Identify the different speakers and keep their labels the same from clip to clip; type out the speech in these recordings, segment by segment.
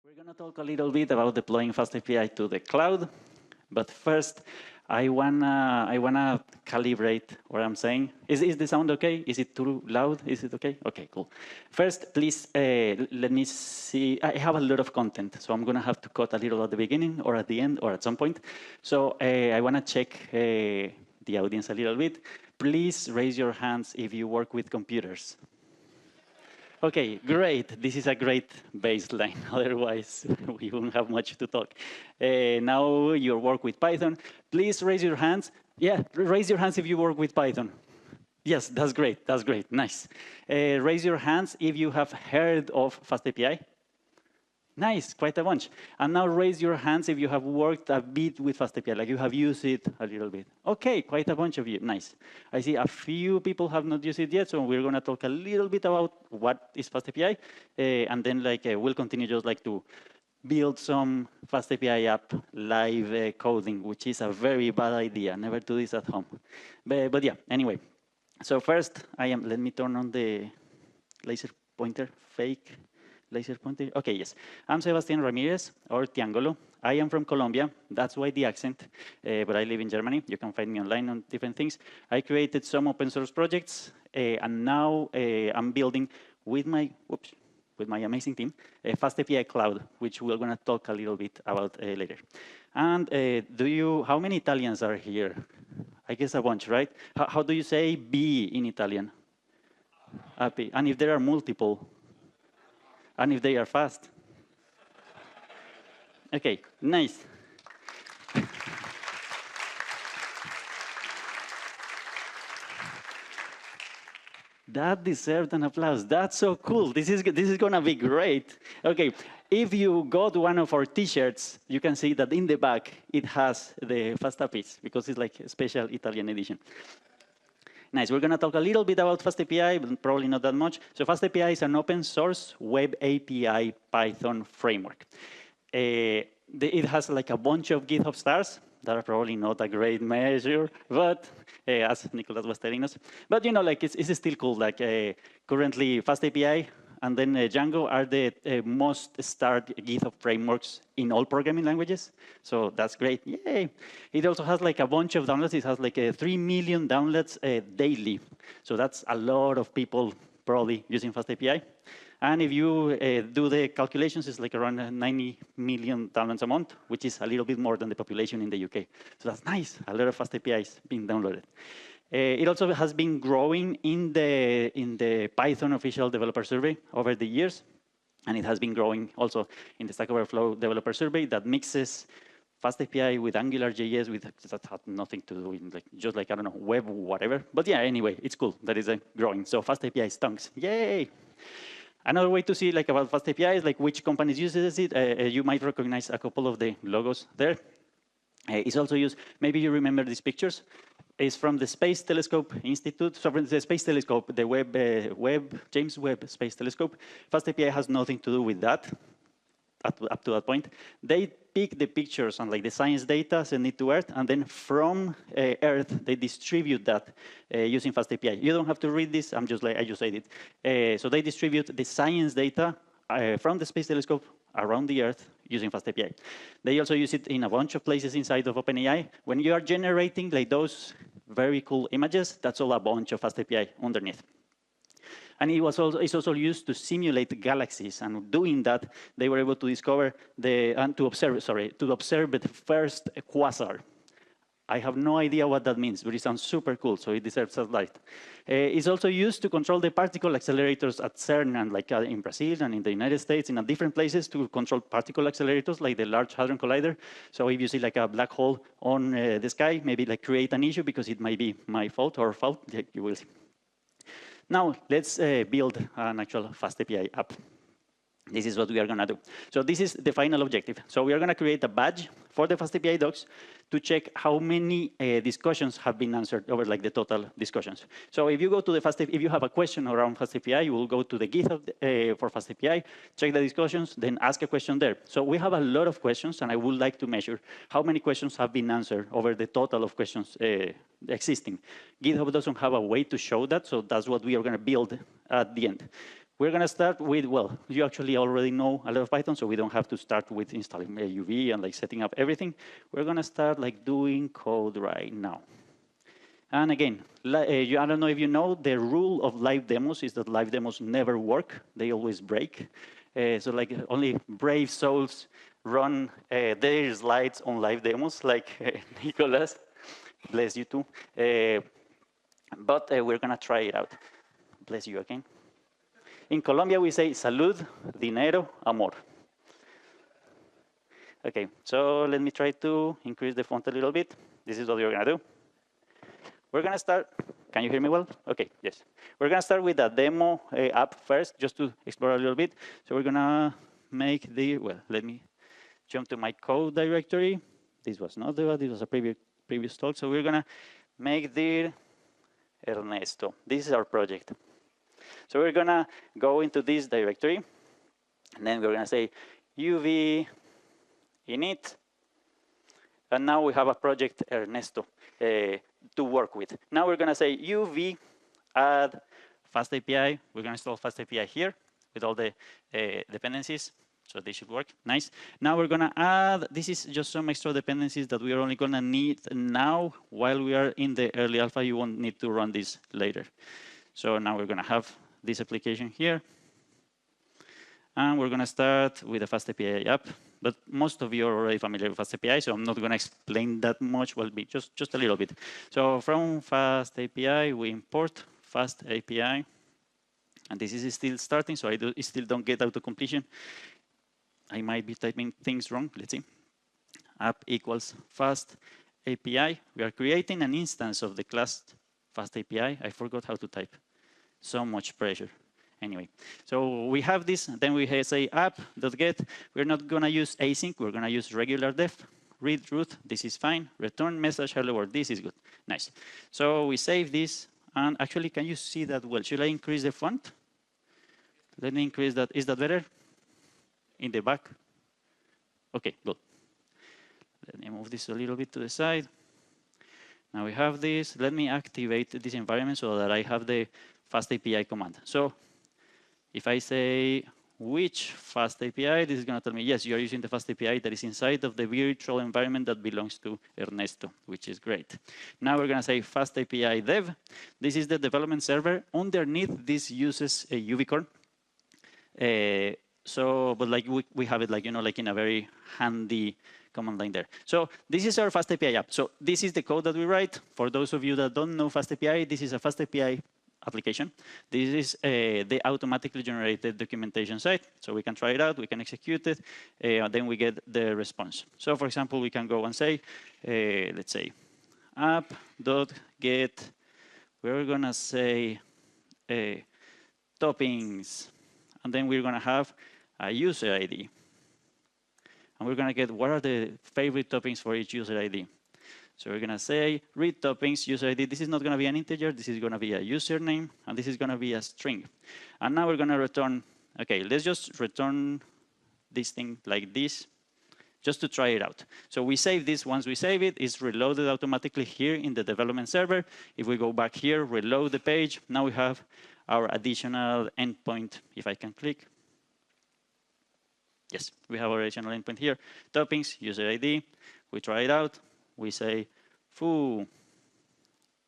Speaker 1: We're going to talk a little bit about deploying FastAPI to the cloud, but first, I wanna calibrate what I'm saying. Is the sound okay? Is it too loud? Is it okay? Okay, cool. First, please let me see. I have a lot of content, so I'm gonna have to cut a little at the beginning, or at the end, or at some point. So I wanna check the audience a little bit. Please raise your hands if you work with computers. Okay, great. This is a great baseline. Otherwise, we won't have much to talk. Now you work with Python. Please raise your hands. Yeah, raise your hands if you work with Python. Yes, that's great. That's great. Nice. Raise your hands if you have heard of FastAPI. Nice, quite a bunch. And now raise your hands if you have worked a bit with FastAPI, like you have used it a little bit. Okay, quite a bunch of you, nice. I see a few people have not used it yet, so we're gonna talk a little bit about what is FastAPI, and then we'll continue just to build some FastAPI app live coding, which is a very bad idea. Never do this at home. But yeah, anyway. So first, let me turn on the laser pointer, fake laser pointer. Okay, yes. I'm Sebastián Ramírez, or Tiangolo. I am from Colombia. That's why the accent, but I live in Germany. You can find me online on different things. I created some open source projects, and now I'm building with my amazing team, FastAPI Cloud, which we're going to talk a little bit about later. And how many Italians are here? I guess a bunch, right? How do you say B in Italian? API. And if there are multiple? And if they are fast? Okay, nice. That deserved an applause. That's so cool. This is gonna be great. Okay, if you got one of our T-shirts, you can see that in the back it has the FastAPIs because it's like a special Italian edition. Nice. We're going to talk a little bit about FastAPI, but probably not that much. So FastAPI is an open source web API Python framework. It has like a bunch of GitHub stars that are probably not a great measure, but as Nicolas was telling us. But it's still cool. Currently FastAPI and then Django are the most started GitHub frameworks in all programming languages. So that's great. Yay. It also has a bunch of downloads. It has 3 million downloads daily. So that's a lot of people probably using FastAPI. And if you do the calculations, it's around 90 million downloads a month, which is a little bit more than the population in the UK. So that's nice. A lot of FastAPIs being downloaded. It also has been growing in the Python official developer survey over the years, and it has been growing also in the Stack Overflow developer survey that mixes FastAPI with AngularJS, that had nothing to do with just I don't know, web, whatever. But yeah, anyway, it's cool that is growing. So FastAPI stunks, yay! Another way to see about FastAPI is which companies uses it. You might recognize a couple of the logos there. It's also used. Maybe you remember these pictures. Is from the Space Telescope Institute, so from the Space Telescope, the James Webb Space Telescope. FastAPI has nothing to do with that up to that point. They pick the pictures on the science data, send it to Earth, and then from Earth, they distribute that using FastAPI. You don't have to read this, I just said it. So they distribute the science data from the Space Telescope around the Earth using FastAPI. They also use it in a bunch of places inside of OpenAI. When you are generating those very cool images, that's all a bunch of FastAPI underneath. And it's also used to simulate galaxies. And doing that, they were able to discover to observe the first quasar. I have no idea what that means, but it sounds super cool, so it deserves a light. It's also used to control the particle accelerators at CERN, and in Brazil and in the United States, and in different places to control particle accelerators, like the Large Hadron Collider. So if you see a black hole on the sky, maybe create an issue because it might be my fault or fault, you will see. Now, let's build an actual FastAPI app. This is what we are going to do. So this is the final objective. So we are going to create a badge for the FastAPI docs to check how many discussions have been answered over the total discussions. So if you go to the FastAPI, if you have a question around FastAPI, you will go to the GitHub for FastAPI, check the discussions, then ask a question there. So we have a lot of questions, and I would like to measure how many questions have been answered over the total of questions existing. GitHub doesn't have a way to show that, so that's what we are going to build at the end. We're going to start with, well, you actually already know a lot of Python, so we don't have to start with installing UV and like setting up everything. We're going to start like doing code right now. And again, I don't know if you know, the rule of live demos is that live demos never work. They always break. So like only brave souls run their slides on live demos, like Nicolas. Bless you too. But we're going to try it out. Bless you again. In Colombia, we say salud, dinero, amor. Okay, so let me try to increase the font a little bit. This is what we're going to do. We're going to start. Can you hear me well? Okay, yes. We're going to start with a demo app first, just to explore a little bit. So we're going to make the, well, let me jump to my code directory. This was not the, this was a previous talk. So we're going to make the Ernesto. This is our project. So we're going to go into this directory, and then we're going to say uv init, and now we have a project Ernesto to work with. Now we're going to say uv add FastAPI. We're going to install FastAPI here with all the dependencies, so they should work. Nice. Now we're going to add, this is just some extra dependencies that we are only going to need now while we are in the early alpha. You won't need to run this later. So now we're going to have this application here. And we're going to start with the FastAPI app. But most of you are already familiar with FastAPI, so I'm not going to explain that much. Well, just a little bit. So from FastAPI, we import FastAPI. And this is still starting, so I still don't get auto completion. I might be typing things wrong. Let's see. App equals FastAPI. We are creating an instance of the class FastAPI. I forgot how to type. So much pressure. Anyway, so we have this, then we say app.get. We're not going to use async. We're going to use regular def. Read root. This is fine. Return message hello world. This is good. Nice. So we save this. And actually, can you see that well? Should I increase the font? Let me increase that. Is that better? In the back? Okay, good. Let me move this a little bit to the side. Now we have this. Let me activate this environment so that I have the FastAPI command. So if I say which FastAPI, this is going to tell me, yes, you are using the FastAPI that is inside of the virtual environment that belongs to Ernesto, which is great. Now we're going to say FastAPI dev. This is the development server. Underneath, this uses a UV core. But like we have it like, you know, like in a very handy command line there. So this is our FastAPI app. So this is the code that we write. For those of you that don't know FastAPI, this is a FastAPI application. This is the automatically generated documentation site. So we can try it out, we can execute it, then we get the response. So for example, we can go and say, let's say, app.get, we're gonna say toppings, and then we're gonna have a user ID. And we're gonna get what are the favorite toppings for each user ID. So we're gonna say read toppings user ID. This is not gonna be an integer, this is gonna be a username, and this is gonna be a string. And now we're gonna return, okay, let's just return this thing like this, just to try it out. So we save this, once we save it, it's reloaded automatically here in the development server. If we go back here, reload the page, now we have our additional endpoint, if I can click. Yes, we have our additional endpoint here. Toppings, user ID, we try it out. We say foo.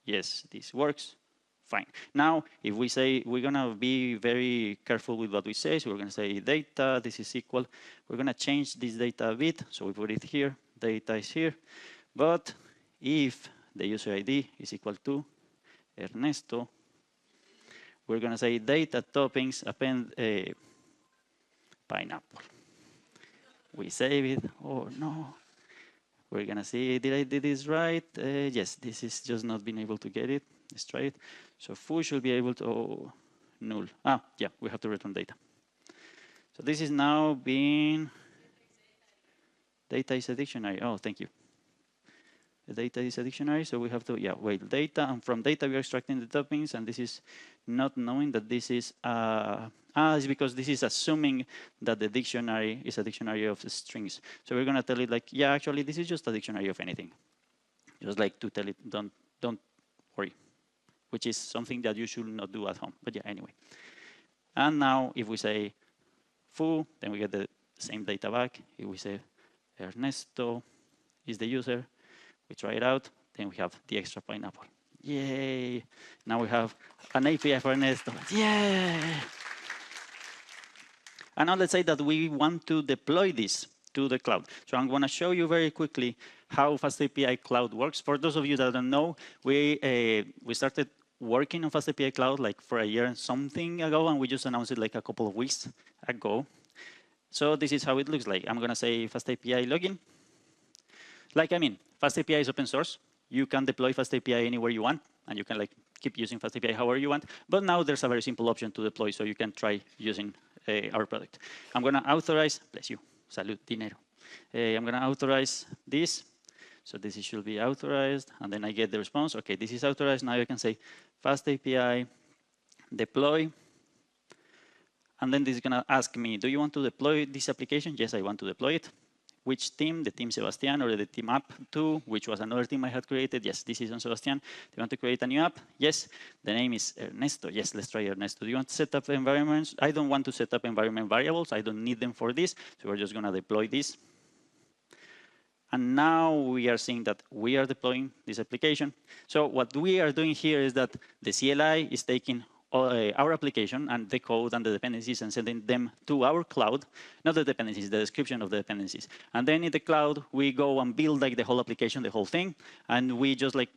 Speaker 1: Yes, this works. Fine. Now, if we say we're going to be very careful with what we say, so we're going to say data, this is equal. We're going to change this data a bit. So we put it here. Data is here. But if the user ID is equal to Ernesto, we're going to say data toppings append pineapple. We save it. Oh, no. We're going to see, did I do this right? Yes, this is just not being able to get it. Let's try it. So foo should be able to, oh, null. Ah, yeah, we have to return data. So this is now being, data is a dictionary. Oh, thank you. The data is a dictionary, so we have to, yeah, wait, data, and from data we are extracting the toppings, and this is not knowing that this is, it's because this is assuming that the dictionary is a dictionary of strings. So we're gonna tell it like, yeah, actually this is just a dictionary of anything. Just like to tell it, don't worry, which is something that you should not do at home, but yeah, anyway. And now if we say foo, then we get the same data back. If we say Ernesto is the user, we try it out, then we have the extra pineapple. Yay! Now we have an API for Ernesto. Yay! And now let's say that we want to deploy this to the cloud. So I'm going to show you very quickly how FastAPI Cloud works. For those of you that don't know, we started working on FastAPI Cloud like for a year and something ago, and we just announced it like a couple of weeks ago. So this is how it looks like. I'm going to say FastAPI login. FastAPI is open source. You can deploy FastAPI anywhere you want, and you can like keep using FastAPI however you want. But now there's a very simple option to deploy, so you can try using our product. I'm going to authorize, bless you, salud, dinero. I'm going to authorize this. So this should be authorized, and then I get the response. Okay, this is authorized. Now I can say FastAPI deploy. And then this is going to ask me, do you want to deploy this application? Yes, I want to deploy it. Which team? The team Sebastián or the team app 2, which was another team I had created. Yes, this is on Sebastián. Do you want to create a new app? Yes. The name is Ernesto. Yes, let's try Ernesto. Do you want to set up environments? I don't want to set up environment variables. I don't need them for this. So we're just going to deploy this. And now we are seeing that we are deploying this application. So what we are doing here is that the CLI is taking our application and the code and the dependencies and sending them to our cloud, not the dependencies, the description of the dependencies. And then in the cloud, we go and build like the whole application, the whole thing. And we just like,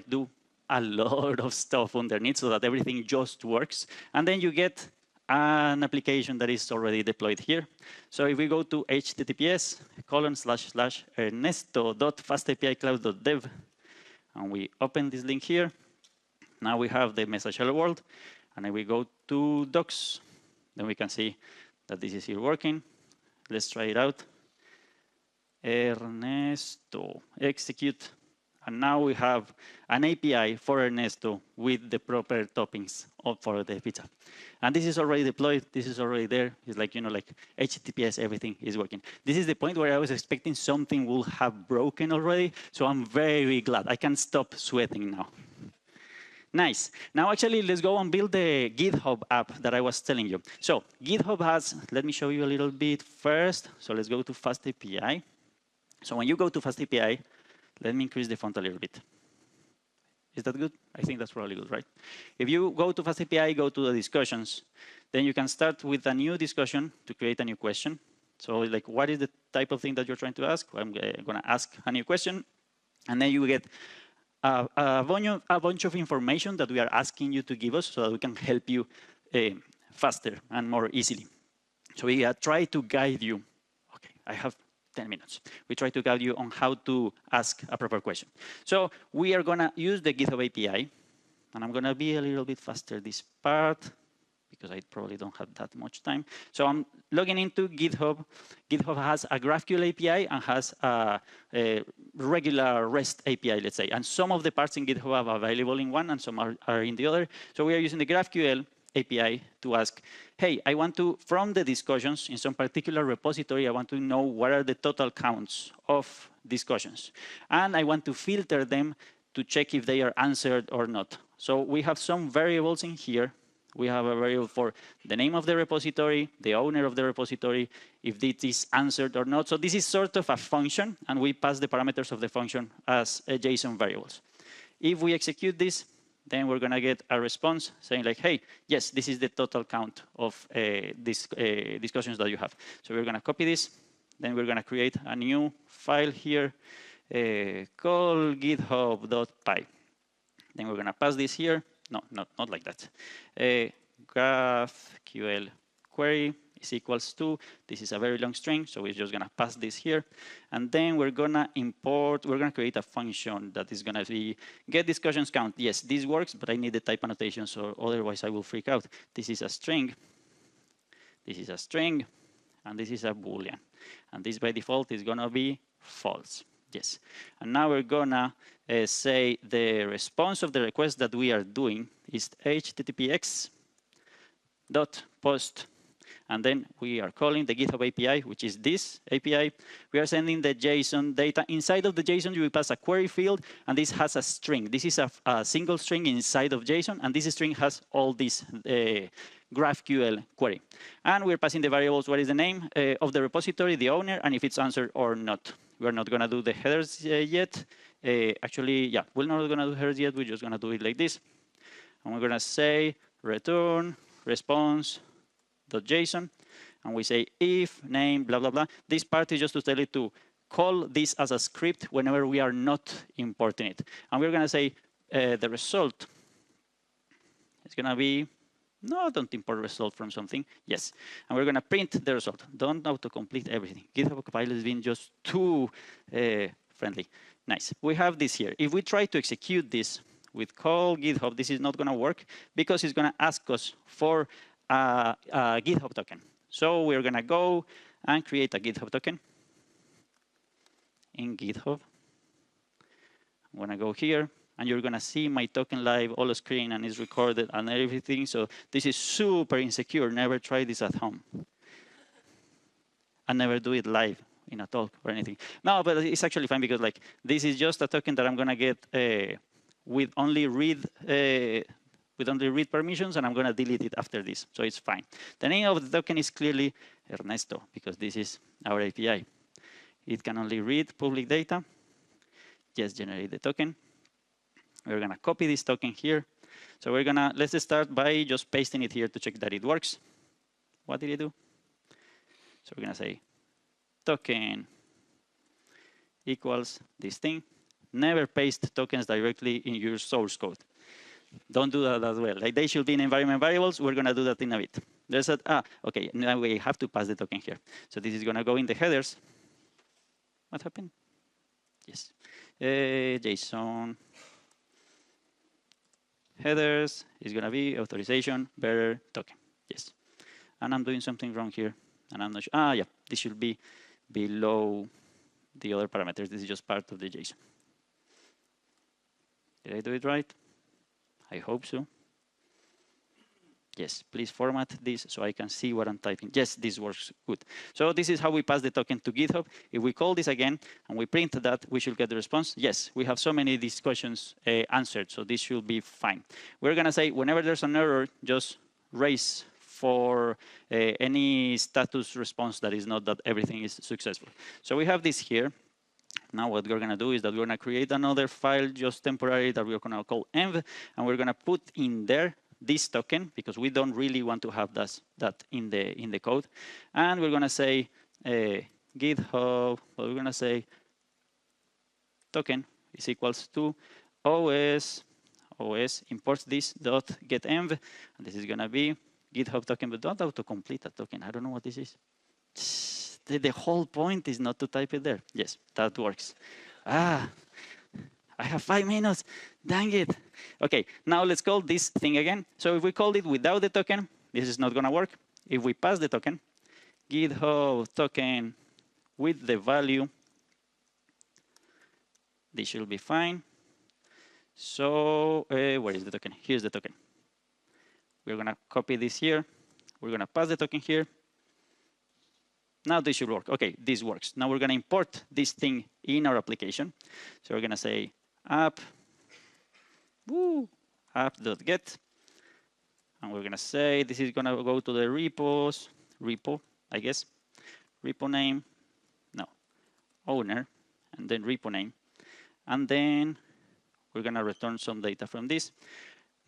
Speaker 1: do a lot of stuff underneath so that everything just works. And then you get an application that is already deployed here. So if we go to https://ernesto.fastapicloud.dev, and we open this link here, now we have the message hello world. And then we go to docs, then we can see that this is here working. Let's try it out. Ernesto, execute. And now we have an API for Ernesto with the proper toppings for the pizza. And this is already deployed. This is already there. It's like, like HTTPS, everything is working. This is the point where I was expecting something will have broken already. So I'm very glad. I can stop sweating now. Nice. Now, actually, let's go and build the GitHub app that I was telling you. So GitHub has, let me show you a little bit first. So let's go to FastAPI. So when you go to FastAPI, let me increase the font a little bit. Is that good? I think that's probably good, right? If you go to FastAPI, go to the discussions, then you can start with a new discussion to create a new question. So like, what is the type of thing that you're trying to ask? I'm going to ask a new question. And then you get a bunch of information that we are asking you to give us so that we can help you faster and more easily. So we try to guide you. Okay, I have 10 minutes. We try to guide you on how to ask a proper question. So we are going to use the GitHub API. And I'm going to be a little bit faster this part, because I probably don't have that much time. So I'm logging into GitHub. GitHub has a GraphQL API and has a regular REST API, let's say. And some of the parts in GitHub are available in one and some are in the other. So we are using the GraphQL API to ask, hey, I want to, from the discussions in some particular repository, I want to know what are the total counts of discussions. And I want to filter them to check if they are answered or not. So we have some variables in here. We have a variable for the name of the repository, the owner of the repository, if it is answered or not. So this is sort of a function, and we pass the parameters of the function as JSON variables. If we execute this, then we're going to get a response saying like, hey, yes, this is the total count of these discussions that you have. So we're going to copy this. Then we're going to create a new file here called github.py. Then we're going to pass this here. No, not like that. GraphQL query is equals to, this is a very long string, so we're just going to pass this here. And then we're going to import, we're going to create a function that is going to be get discussions count. Yes, this works, but I need the type annotation, so otherwise I will freak out. This is a string. This is a string. And this is a Boolean. And this by default is going to be false. Yes. And now we're going to say the response of the request that we are doing is httpx.post. And then we are calling the GitHub API, which is this API. We are sending the JSON data. Inside of the JSON, you will pass a query field, and this has a string. This is a single string inside of JSON, and this string has all these GraphQL query. And we're passing the variables, what is the name of the repository, the owner, and if it's answered or not. We're not gonna do the headers yet. Actually, yeah, we're not gonna do headers yet, we're just gonna do it like this. And we're gonna say return response.json, and we say if name, blah, blah, blah. This part is just to tell it to call this as a script whenever we are not importing it. And we're gonna say the result is gonna be, no, don't import result from something. Yes, and we're gonna print the result. Don't autocomplete everything. GitHub Copilot is being just too friendly. Nice, we have this here. If we try to execute this with call GitHub, this is not gonna work because it's gonna ask us for a GitHub token. So we're gonna go and create a GitHub token in GitHub. I'm gonna go here, and you're gonna see my token live all screen, and it's recorded and everything. So this is super insecure. Never try this at home. And never do it live in a talk or anything. No, but it's actually fine because like this is just a token that I'm gonna get with only read permissions, and I'm gonna delete it after this. So it's fine. The name of the token is clearly Ernesto because this is our API. It can only read public data. Just generate the token. We're gonna copy this token here. So we're gonna, let's start by just pasting it here to check that it works. What did it do? So we're gonna say token equals this thing. Never paste tokens directly in your source code. Don't do that as well. Like they should be in environment variables. We're gonna do that in a bit. There's a, okay, now we have to pass the token here. So this is gonna go in the headers. What happened? Yes. JSON headers is gonna be authorization bearer token. Yes. And I'm doing something wrong here. And I'm not sure. Yeah, this should be below the other parameters. This is just part of the JSON. Did I do it right? I hope so. Yes, please format this so I can see what I'm typing. Yes, this works good. So this is how we pass the token to GitHub. If we call this again and we print that, we should get the response. Yes, we have so many of these questions answered, so this should be fine. We're gonna say whenever there's an error, just raise for any status response that is not that everything is successful. So we have this here. Now what we're gonna do is that we're gonna create another file just temporary that we're gonna call env, and we're gonna put in there this token because we don't really want to have that in the code. And we're gonna say GitHub, but we're gonna say token is equals to OS imports this dot get env, and this is gonna be GitHub token, but don't autocomplete a token. I don't know what this is. The whole point is not to type it there. Yes, that works. I have 5 minutes. Dang it. Okay, now let's call this thing again. So if we called it without the token, this is not gonna work. If we pass the token, GitHub token with the value, this should be fine. So where is the token? Here's the token. We're gonna copy this here. We're gonna pass the token here. Now this should work. Okay, this works. Now we're gonna import this thing in our application. So we're gonna say app.get, and we're gonna say this is gonna go to the repo, I guess. Repo name, no, owner, and then repo name. And then we're gonna return some data from this.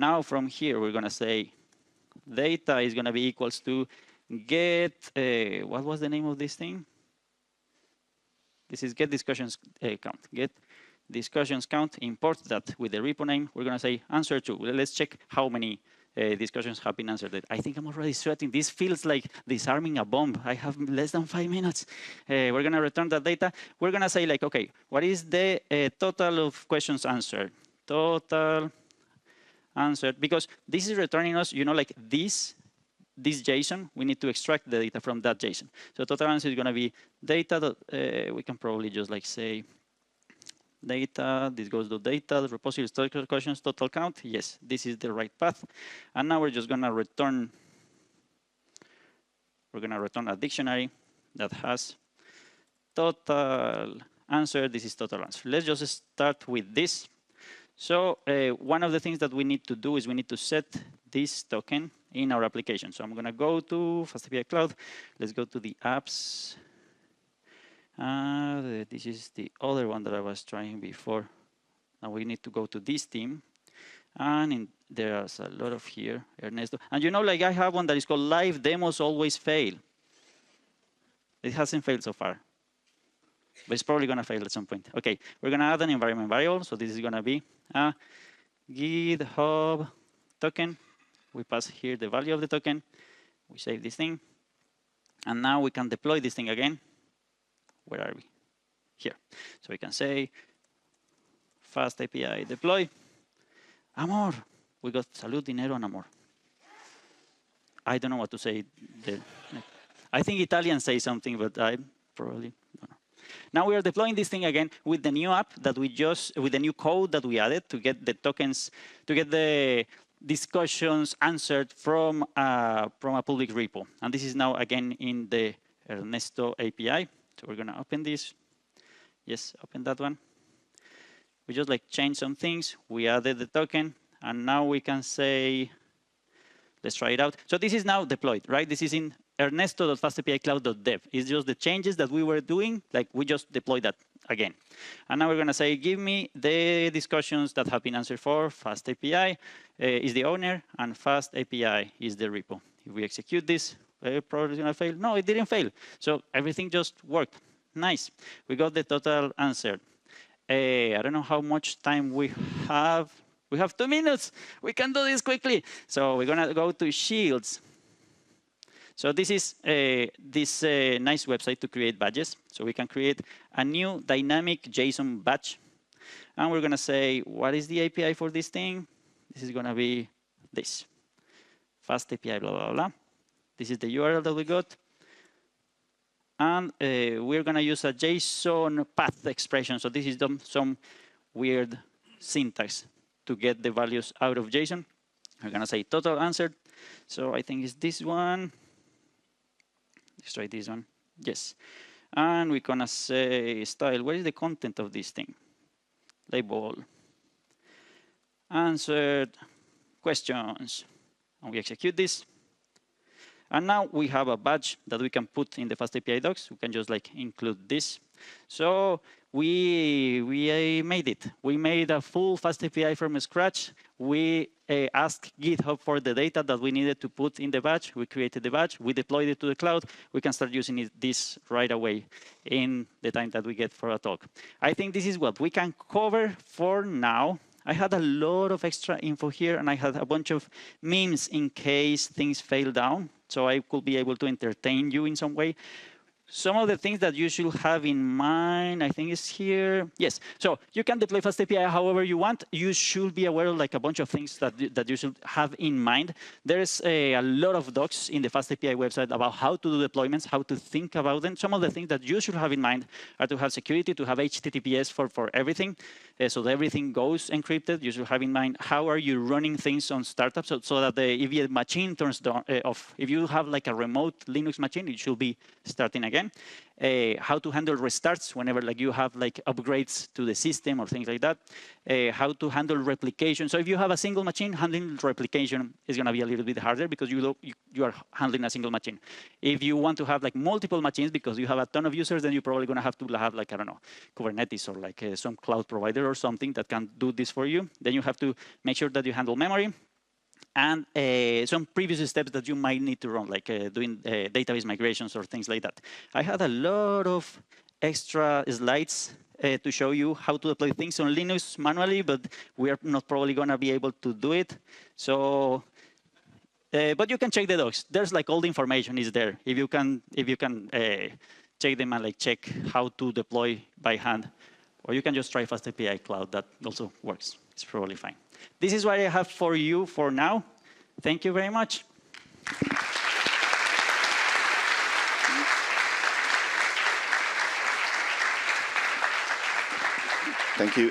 Speaker 1: Now from here, we're gonna say data is gonna be equals to get, what was the name of this thing? This is get discussions count. Get discussions count, import that with the repo name. We're gonna say answer to. Let's check how many discussions have been answered. I think I'm already sweating. This feels like disarming a bomb. I have less than 5 minutes. We're gonna return that data. We're gonna say like, okay, what is the total of questions answered? Total answered, because this is returning us, you know, like this JSON, we need to extract the data from that JSON. So total answer is gonna be data, we can probably just like say data, this goes to data, repository questions, total count. Yes, this is the right path. And now we're just gonna return, a dictionary that has total answer. This is total answer. Let's just start with this. So one of the things that we need to do is we need to set this token in our application. So I'm going to go to FastAPI Cloud. Let's go to the apps. This is the other one that I was trying before. Now we need to go to this team. And there's a lot of here, Ernesto. And you know, like I have one that is called Live Demos Always Fail. It hasn't failed so far. But it's probably going to fail at some point. OK, we're going to add an environment variable. So this is going to be a GitHub token. We pass here the value of the token. We save this thing. And now we can deploy this thing again. Where are we? Here. So we can say FastAPI deploy. Amor. We got salud, dinero, and amor. I don't know what to say there. I think Italians say something, but I probably don't know. Now we are deploying this thing again with the new app that we just, with the new code that we added to get the tokens, to get the discussions answered from a public repo. And this is now again in the Ernesto API. So we're going to open this. Yes, open that one. We just like change some things. We added the token. And now we can say, let's try it out. So this is now deployed, right? This is in ernesto.fastapicloud.dev. It's just the changes that we were doing. Like we just deployed that again. And now we're going to say, give me the discussions that have been answered for. FastAPI is the owner, and FastAPI is the repo. If we execute this, probably going to fail. No, it didn't fail. So everything just worked. Nice. We got the total answer. I don't know how much time we have. We have 2 minutes. We can do this quickly. So we're going to go to Shields. So this is this nice website to create badges. So we can create a new dynamic JSON badge. And we're going to say, what is the API for this thing? This is going to be this. FastAPI, blah, blah, blah. This is the URL that we got. And we're going to use a JSON path expression. So this is some weird syntax to get the values out of JSON. We're going to say total answered. So I think it's this one. Let's try this one. Yes. And we're going to say style. What is the content of this thing? Label. Answered. Questions. And we execute this. And now we have a badge that we can put in the FastAPI docs. We can just like include this. So we made it. We made a full FastAPI from scratch. We asked GitHub for the data that we needed to put in the badge. We created the badge. We deployed it to the cloud. We can start using this right away in the time that we get for a talk. I think this is what we can cover for now. I had a lot of extra info here, and I had a bunch of memes in case things fail down. So I could be able to entertain you in some way. Some of the things that you should have in mind, I think is here. Yes, so you can deploy FastAPI however you want. You should be aware of like a bunch of things that you should have in mind. There's a lot of docs in the FastAPI website about how to do deployments, how to think about them. Some of the things that you should have in mind are to have security, to have HTTPS for everything, so that everything goes encrypted. You should have in mind how are you running things on startups, so that if the machine turns off, if you have like a remote Linux machine, it should be starting again. How to handle restarts whenever like you have like upgrades to the system or things like that. How to handle replication. So if you have a single machine, handling replication is going to be a little bit harder because you are handling a single machine. If you want to have like multiple machines because you have a ton of users, then you're probably going to have like, I don't know, Kubernetes or like some cloud provider or something that can do this for you. Then you have to make sure that you handle memory. And some previous steps that you might need to run, like doing database migrations or things like that. I had a lot of extra slides to show you how to deploy things on Linux manually, but we are not probably going to be able to do it. So, but you can check the docs. There's like all the information is there. If you can check them and like check how to deploy by hand, or you can just try FastAPI Cloud. That also works. It's probably fine. This is what I have for you for now. Thank you very much.
Speaker 2: Thank you.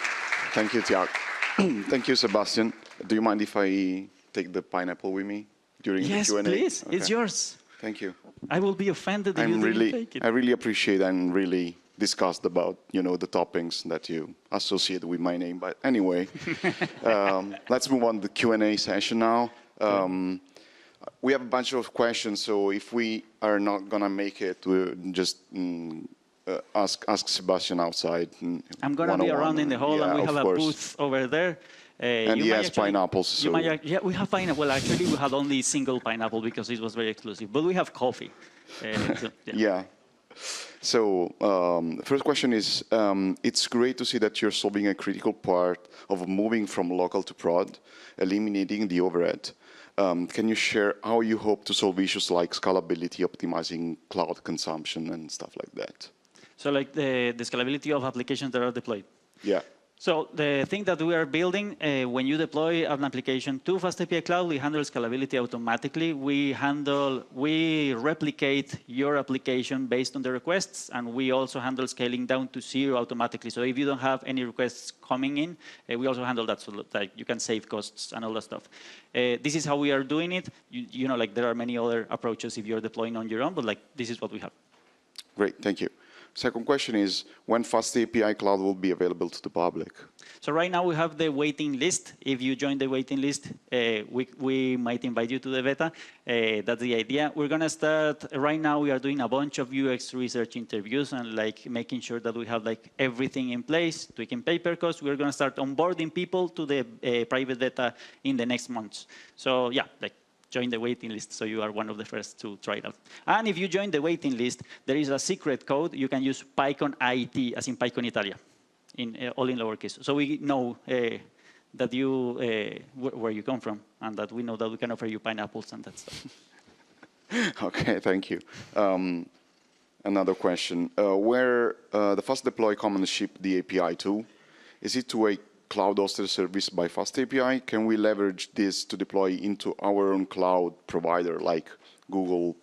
Speaker 2: Thank you, Tiago. Thank you, Sebastian. Do you mind if I take the pineapple with me during the Q&A?
Speaker 1: Yes, please.
Speaker 2: Okay.
Speaker 1: It's yours.
Speaker 2: Thank you.
Speaker 1: I will be offended if you didn't take it.
Speaker 2: I really appreciate and really discussed about, the toppings that you associate with my name. But anyway, let's move on to the Q&A session now. we have a bunch of questions, so if we are not going to make it, we'll just ask Sebastián outside.
Speaker 1: I'm going to be around in the hall, and we have a booth over there.
Speaker 2: And he has pineapples. So.
Speaker 1: Yeah, we have pineapple. Well, actually, we had only single pineapple because it was very exclusive. But we have coffee. So,
Speaker 2: yeah. So first question is, it's great to see that you're solving a critical part of moving from local to prod, eliminating the overhead. Can you share how you hope to solve issues like scalability, optimizing cloud consumption, and stuff like that?
Speaker 1: So like the scalability of applications that are deployed?
Speaker 2: Yeah.
Speaker 1: So the thing that we are building, when you deploy an application to FastAPI Cloud, we handle scalability automatically. We replicate your application based on the requests, and we also handle scaling down to 0 automatically. So if you don't have any requests coming in, we also handle that, so that you can save costs and all that stuff. This is how we are doing it. You know, like there are many other approaches if you're deploying on your own, but like this is what we have.
Speaker 2: Great, thank you. Second question is, when FastAPI Cloud will be available to the public?
Speaker 1: So right now we have the waiting list. If you join the waiting list, we might invite you to the beta. That's the idea. We're going to start, right now we are doing a bunch of UX research interviews and like making sure that we have like everything in place, tweaking paper costs. We're going to start onboarding people to the private beta in the next months. So yeah, like join the waiting list, so you are one of the first to try it out. And if you join the waiting list, there is a secret code. You can use PyCon IT, as in PyCon Italia, all in lowercase. So we know that you, where you come from, and that we know that we can offer you pineapples and that stuff.
Speaker 2: Okay, thank you. Another question. Where the fast deploy command ship the API to, is it to a cloud-hosted service by FastAPI? Can we leverage this to deploy into our own cloud provider, like Google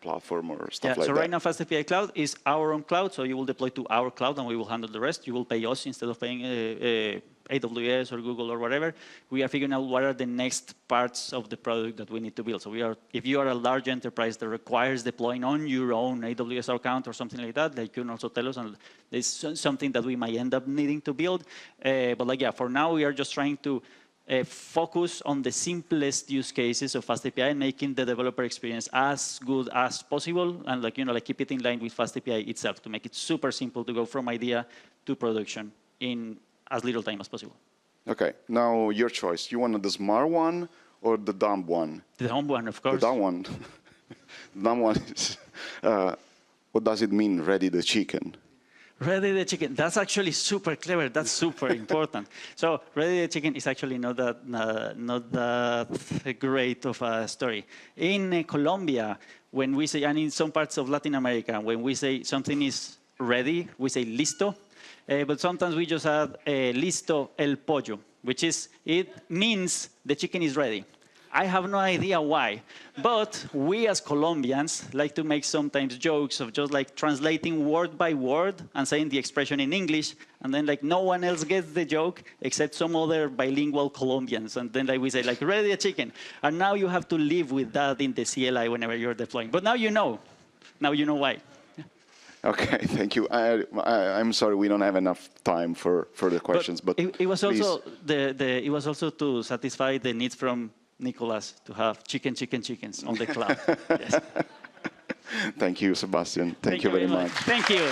Speaker 2: platform or stuff like that?
Speaker 1: So right now, FastAPI Cloud is our own cloud, so you will deploy to our cloud, and we will handle the rest. You will pay us instead of paying AWS or Google or whatever. We are figuring out what are the next parts of the product that we need to build. So if you are a large enterprise that requires deploying on your own AWS account or something like that, you can also tell us, and there's something that we might end up needing to build. But like, yeah, for now, we are just trying to focus on the simplest use cases of FastAPI and making the developer experience as good as possible, and like, you know, like keep it in line with FastAPI itself to make it super simple to go from idea to production in as little time as possible. Okay,
Speaker 2: now your choice. You want the smart one or the dumb one?
Speaker 1: The dumb one, of course.
Speaker 2: The dumb one. The dumb one is, what does it mean, ready the chicken?
Speaker 1: Ready the chicken. That's actually super clever. That's super important. So ready the chicken is actually not that great of a story. In Colombia, when we say, and in some parts of Latin America, when we say something is ready, we say listo. But sometimes we just add listo el pollo, which is, it means the chicken is ready. I have no idea why, but we as Colombians like to make sometimes jokes of just like translating word by word and saying the expression in English, and then like no one else gets the joke except some other bilingual Colombians, and then like we say like ready the chicken, and now you have to live with that in the CLI whenever you're deploying. But now you know why.
Speaker 2: Okay, thank you. I'm sorry, we don't have enough time for further questions, but
Speaker 1: it was also it was also to satisfy the needs from Nicolas to have chickens on the cloud. Yes.
Speaker 2: Thank you, Sebastián. Thank you very much.
Speaker 1: Thank you.